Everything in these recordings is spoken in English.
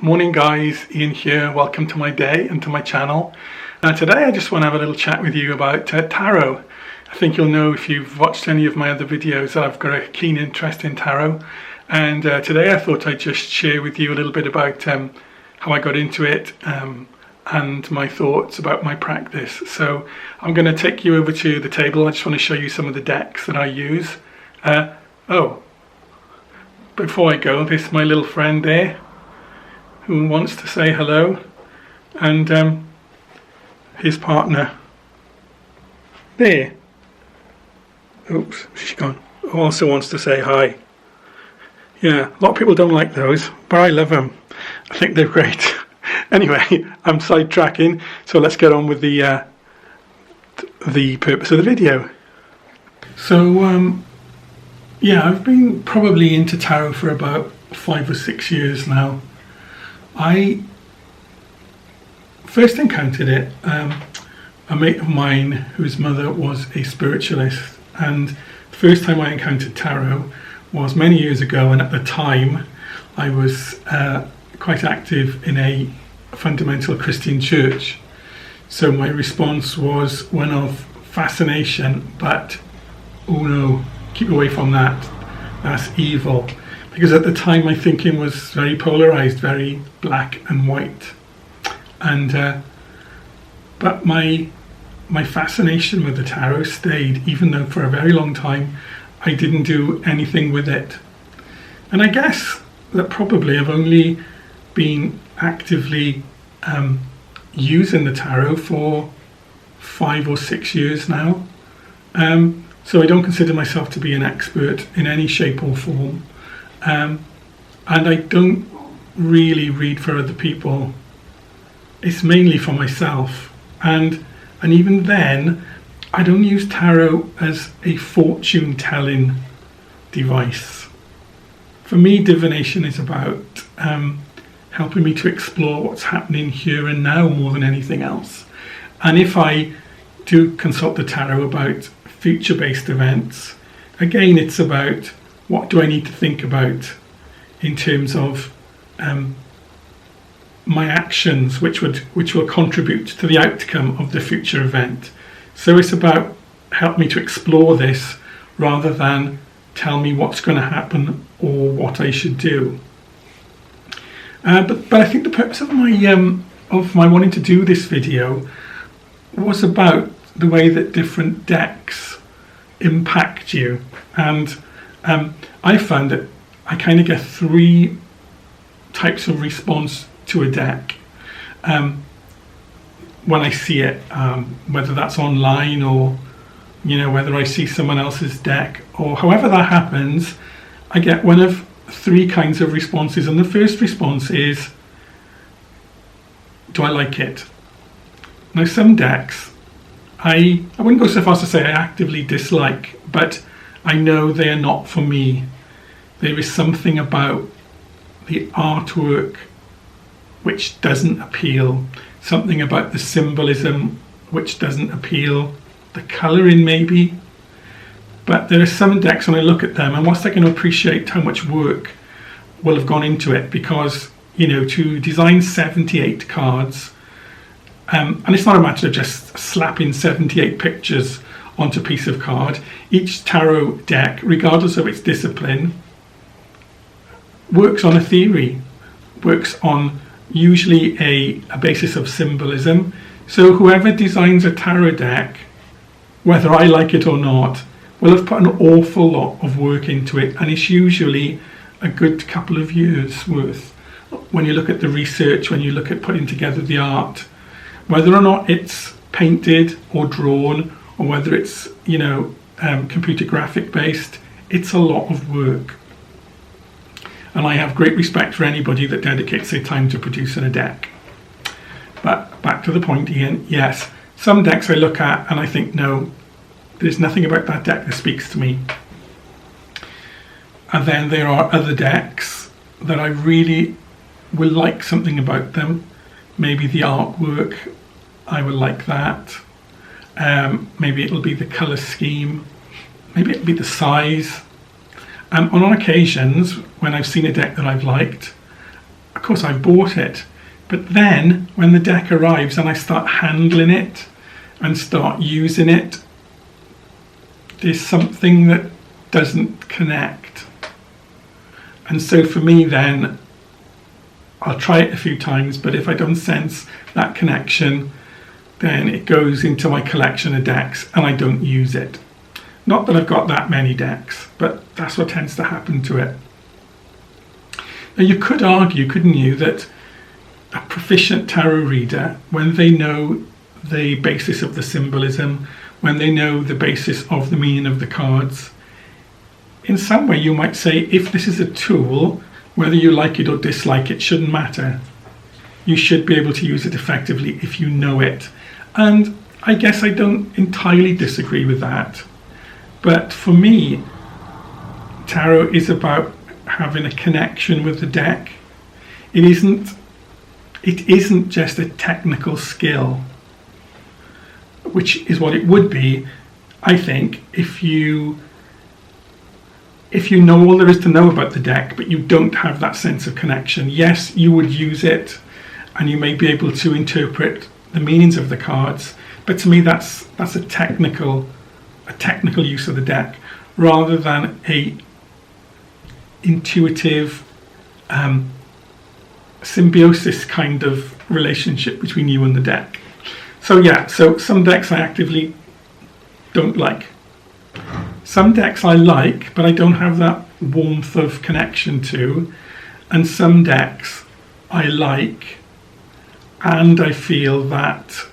Morning guys, Ian here. Welcome to my day and to my channel. Today I just want to have a little chat with you about tarot. I think you'll know if you've watched any of my other videos that I've got a keen interest in tarot. And today I thought I'd just share with you a little bit about how I got into it and my thoughts about my practice. So I'm going to take you over to the table. I just want to show you some of the decks that I use. Before I go, this is my little friend there who wants to say hello, and his partner there, oops, she's gone, also wants to say hi. Yeah, a lot of people don't like those, but I love them. I think they're great. Anyway, I'm sidetracking, so let's get on with the purpose of the video. So yeah, I've been probably into tarot for about 5 or 6 years now. I first encountered it, a mate of mine whose mother was a spiritualist, and the first time I encountered tarot was many years ago, and at the time I was quite active in a fundamental Christian church. So my response was one of fascination, but oh no, keep away from that, that's evil. Because at the time my thinking was very polarized, very black and white, and but my fascination with the tarot stayed, even though for a very long time I didn't do anything with it. And I guess that probably I've only been actively using the tarot for 5 or 6 years now, so I don't consider myself to be an expert in any shape or form. And I don't really read for other people. It's mainly for myself, and even then I don't use tarot as a fortune telling device. For me, divination is about helping me to explore what's happening here and now more than anything else. And if I do consult the tarot about future based events, again it's about what do I need to think about in terms of my actions, which will contribute to the outcome of the future event. So it's about help me to explore this rather than tell me what's going to happen or what I should do. But I think the purpose of my wanting to do this video was about the way that different decks impact you. And I found that I kind of get 3 types of response to a deck when I see it, whether that's online or whether I see someone else's deck or however that happens. I get one of 3 kinds of responses, and the first response is, do I like it? Now some decks I wouldn't go so far as to say I actively dislike, but I know they are not for me. There is something about the artwork which doesn't appeal, something about the symbolism which doesn't appeal, the colouring maybe. But there are some decks when I look at them, and whilst I can appreciate how much work will have gone into it, because to design 78 cards, and it's not a matter of just slapping 78 pictures onto a piece of card. Each tarot deck, regardless of its discipline, works on a theory, works on usually a basis of symbolism. So whoever designs a tarot deck, whether I like it or not, will have put an awful lot of work into it, and it's usually a good couple of years worth. When you look at the research, when you look at putting together the art, whether or not it's painted or drawn, or whether it's computer graphic based, it's a lot of work. And I have great respect for anybody that dedicates their time to producing a deck. But back to the point, Ian, yes, some decks I look at and I think, no, there's nothing about that deck that speaks to me. And then there are other decks that I really will like something about them. Maybe the artwork, I will like that. Maybe it'll be the colour scheme. Maybe it'll be the size. On occasions, when I've seen a deck that I've liked, of course I bought it, but then when the deck arrives and I start handling it and start using it, there's something that doesn't connect. And so for me then, I'll try it a few times, but if I don't sense that connection, then it goes into my collection of decks and I don't use it. Not that I've got that many decks, but that's what tends to happen to it. Now you could argue, couldn't you, that a proficient tarot reader, when they know the basis of the symbolism, when they know the basis of the meaning of the cards, in some way you might say, if this is a tool, whether you like it or dislike it shouldn't matter. You should be able to use it effectively if you know it. And I guess I don't entirely disagree with that. But for me, tarot is about having a connection with the deck. It isn't just a technical skill, which is what it would be, I think, if you know all there is to know about the deck, but you don't have that sense of connection. Yes, you would use it, and you may be able to interpret the meanings of the cards, but to me that's a technical use of the deck, rather than a intuitive symbiosis kind of relationship between you and the deck. So yeah, so some decks I actively don't like. Some decks I like, but I don't have that warmth of connection to, and some decks I like and I feel that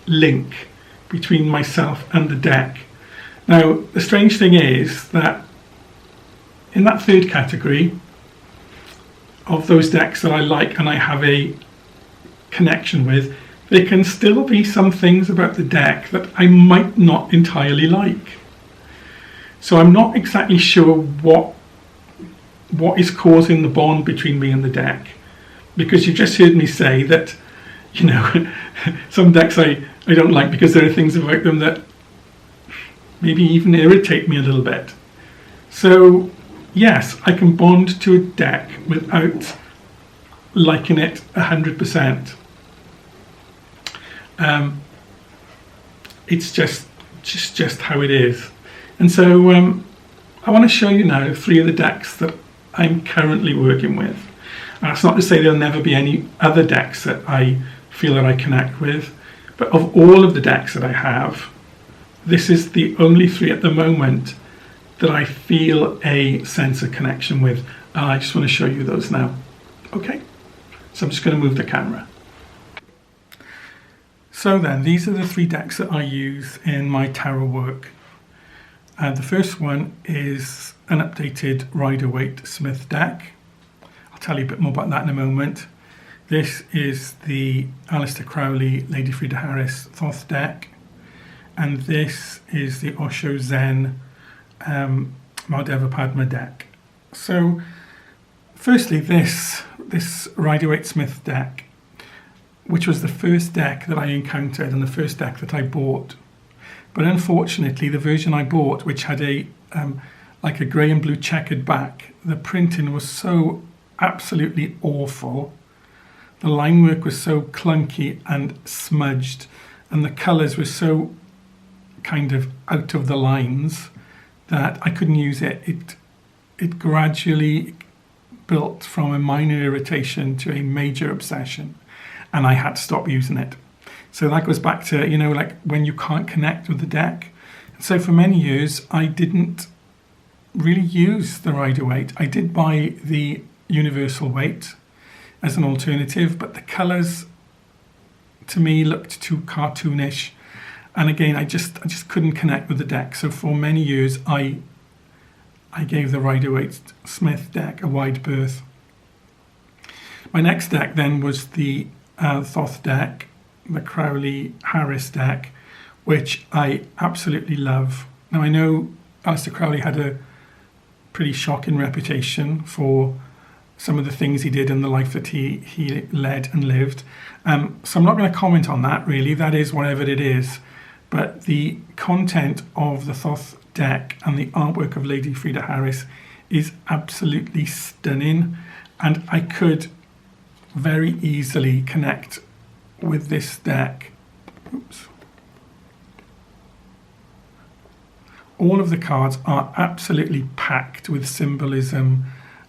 link between myself and the deck. Now, the strange thing is that in that third category of those decks that I like and I have a connection with, there can still be some things about the deck that I might not entirely like. So I'm not exactly sure what is causing the bond between me and the deck, because you just heard me say that, you know, some decks I don't like because there are things about them that maybe even irritate me a little bit. So yes, I can bond to a deck without liking it 100%. It's just how it is. And so I want to show you now 3 of the decks that I'm currently working with. And that's not to say there'll never be any other decks that I feel that I connect with, but of all of the decks that I have, this is the only 3 at the moment that I feel a sense of connection with. And I just want to show you those now. Okay, so I'm just going to move the camera. So then, these are the 3 decks that I use in my tarot work. The first one is an updated Rider-Waite Smith deck. I'll tell you a bit more about that in a moment. This is the Aleister Crowley, Lady Frida Harris Thoth deck. And this is the Osho Zen Mahadeva Padma deck. So firstly, this Rider-Waite Smith deck, which was the first deck that I encountered and the first deck that I bought. But unfortunately, the version I bought, which had a like a grey and blue checkered back, the printing was so absolutely awful. The line work was so clunky and smudged, and the colours were so kind of out of the lines that I couldn't use it. It gradually built from a minor irritation to a major obsession, and I had to stop using it. So that goes back to, you know, like when you can't connect with the deck. So for many years, I didn't really use the Rider-Waite. I did buy the Universal Weight as an alternative, but the colours to me looked too cartoonish. And again, I just couldn't connect with the deck. So for many years, I gave the Rider-Waite Smith deck a wide berth. My next deck then was the Thoth deck, the Crowley Harris deck, which I absolutely love. Now I know Aleister Crowley had a pretty shocking reputation for some of the things he did in the life that he led and lived. So I'm not going to comment on that really, that is whatever it is. But the content of the Thoth deck and the artwork of Lady Frida Harris is absolutely stunning. And I could very easily connect with this deck. Oops. All of the cards are absolutely packed with symbolism,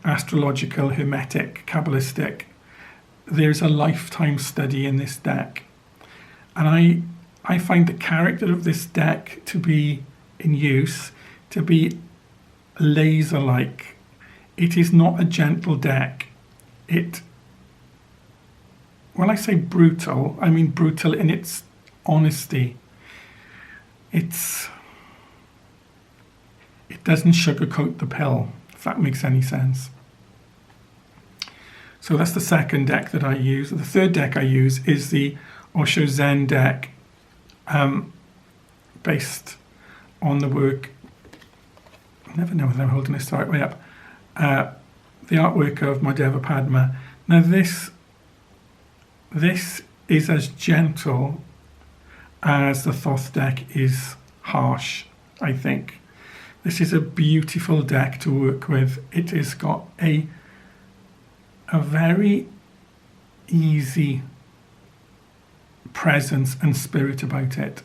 astrological, hermetic, Kabbalistic. There's a lifetime study in this deck. And I find the character of this deck to be in use, to be laser-like. It is not a gentle deck. When I say brutal, I mean brutal in its honesty. It doesn't sugarcoat the pill, if that makes any sense. So that's the second deck that I use. The third deck I use is the Osho Zen deck, based on the work, I never know whether I'm holding this the right way up, the artwork of Madhava Padma. Now this is as gentle as the Thoth deck is harsh, I think. This is a beautiful deck to work with. It has got a very easy presence and spirit about it.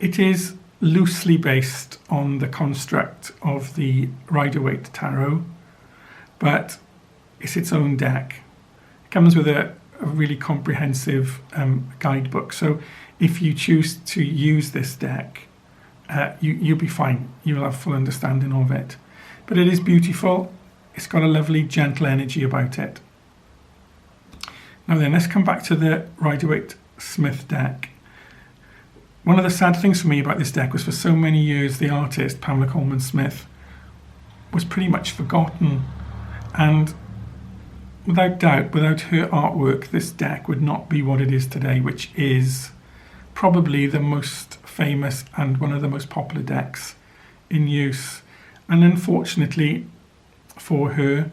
It is loosely based on the construct of the Rider-Waite Tarot, but it's its own deck. It comes with a really comprehensive guidebook. So if you choose to use this deck, you'll be fine. You will have full understanding of it. But it is beautiful. It's got a lovely, gentle energy about it. Now then, let's come back to the Rider-Waite Smith deck. One of the sad things for me about this deck was for so many years the artist, Pamela Coleman Smith, was pretty much forgotten. And without doubt, without her artwork, this deck would not be what it is today, which is probably the most famous and one of the most popular decks in use. And unfortunately for her,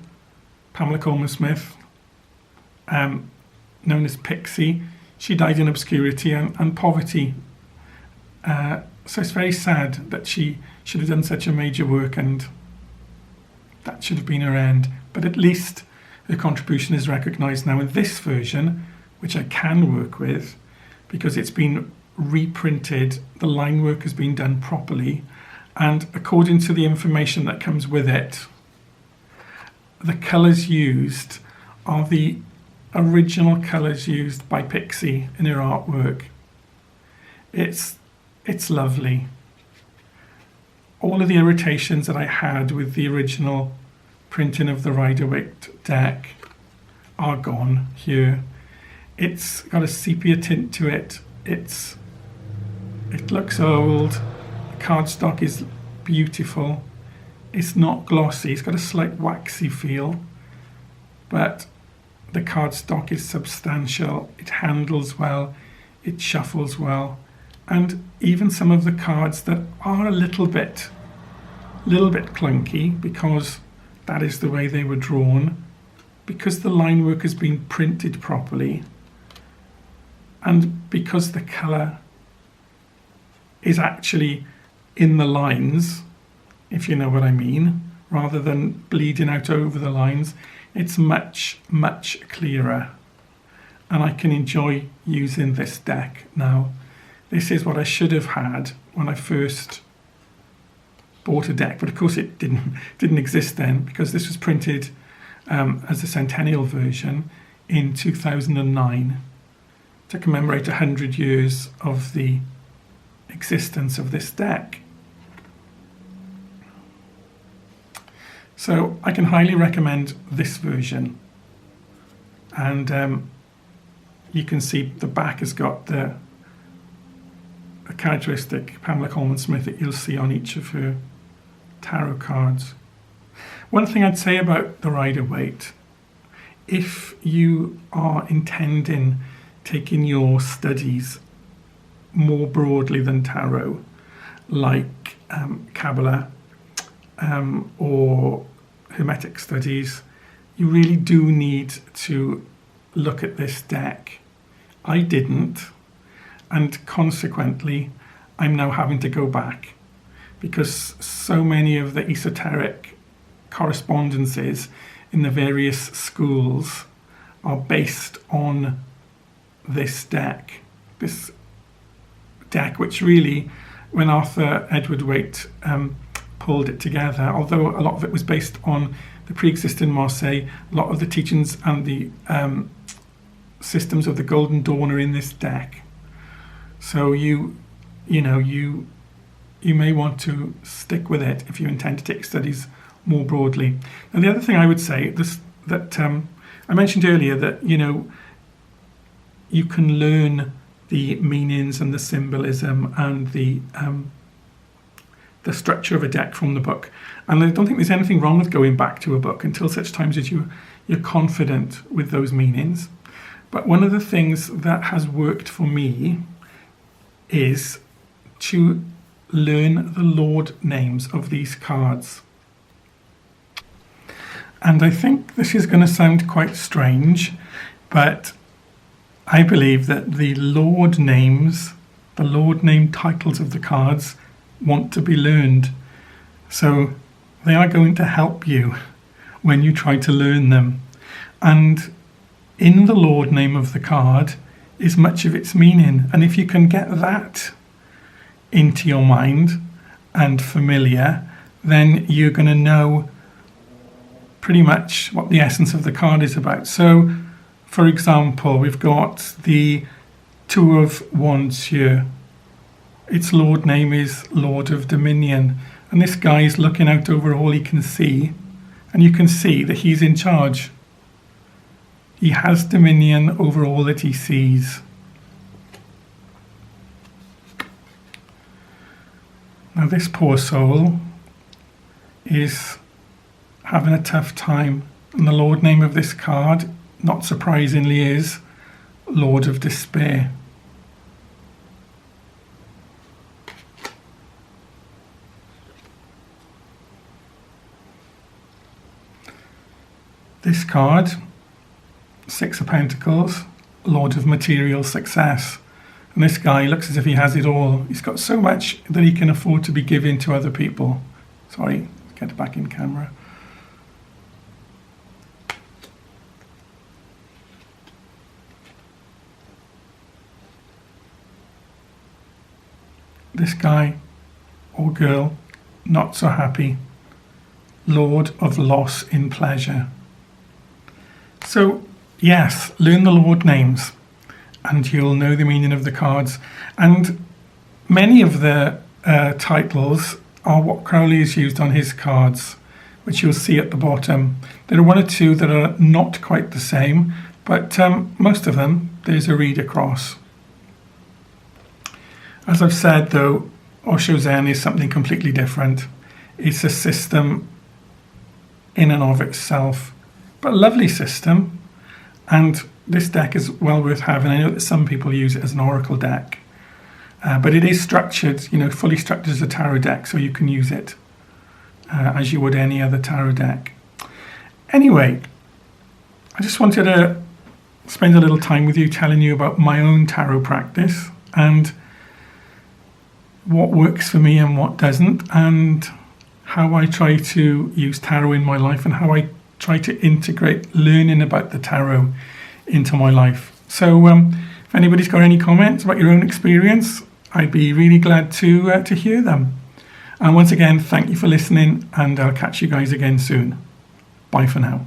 Pamela Coleman Smith, known as Pixie, she died in obscurity and poverty. So it's very sad that she should have done such a major work, and that should have been her end. But at least her contribution is recognised now in this version, which I can work with because it's been reprinted, the line work has been done properly, and according to the information that comes with it, the colours used are the original colours used by Pixie in her artwork. It's lovely. All of the irritations that I had with the original printing of the Rider-Waite deck are gone here. It's got a sepia tint to it. It looks old. The cardstock is beautiful. It's not glossy. It's got a slight waxy feel, but the cardstock is substantial. It handles well. It shuffles well. And even some of the cards that are a little bit clunky, because that is the way they were drawn, because the line work has been printed properly, and because the colour is actually in the lines, if you know what I mean, rather than bleeding out over the lines, it's much, much clearer. And I can enjoy using this deck now. This is what I should have had when I first bought a deck, but of course it didn't exist then, because this was printed as a Centennial version in 2009 to commemorate 100 years of the existence of this deck. So I can highly recommend this version, and you can see the back has got the characteristic Pamela Coleman Smith that you'll see on each of her tarot cards. One thing I'd say about the Rider-Waite, if you are intending taking your studies more broadly than tarot, like Kabbalah or Hermetic studies, you really do need to look at this deck. I didn't, and consequently I'm now having to go back, because so many of the esoteric correspondences in the various schools are based on this deck. This deck, which really, when Arthur Edward Waite pulled it together, although a lot of it was based on the pre-existing Marseille, a lot of the teachings and the systems of the Golden Dawn are in this deck. So you may want to stick with it if you intend to take studies more broadly. And the other thing I would say that I mentioned earlier, that you can learn the meanings and the symbolism and the structure of a deck from the book. And I don't think there's anything wrong with going back to a book until such times as you're confident with those meanings. But one of the things that has worked for me is to learn the Lord names of these cards. And I think this is going to sound quite strange, but I believe that the Lord names, the Lord name titles of the cards want to be learned. So they are going to help you when you try to learn them. And in the Lord name of the card is much of its meaning. And if you can get that into your mind and familiar, then you're going to know pretty much what the essence of the card is about. So, for example, we've got the Two of Wands here. Its Lord name is Lord of Dominion. And this guy is looking out over all he can see. And you can see that he's in charge. He has dominion over all that he sees. Now this poor soul is having a tough time. And the Lord name of this card, not surprisingly, is Lord of Despair. This card, Six of Pentacles, Lord of Material Success. And this guy looks as if he has it all. He's got so much that he can afford to be giving to other people. Sorry, let's get it back in camera. This guy or girl, not so happy. Lord of Loss in Pleasure. So, yes, learn the Lord names and you'll know the meaning of the cards. And many of the titles are what Crowley has used on his cards, which you'll see at the bottom. There are one or two that are not quite the same, but most of them, there's a read across. As I've said, though, Osho Zen is something completely different. It's a system in and of itself, but a lovely system. And this deck is well worth having. I know that some people use it as an oracle deck, but it is structured, fully structured as a tarot deck, so you can use it as you would any other tarot deck. Anyway, I just wanted to spend a little time with you telling you about my own tarot practice and what works for me and what doesn't, and how I try to use tarot in my life and how I try to integrate learning about the tarot into my life. So if anybody's got any comments about your own experience, I'd be really glad to hear them. And once again, thank you for listening, and I'll catch you guys again soon. Bye for now.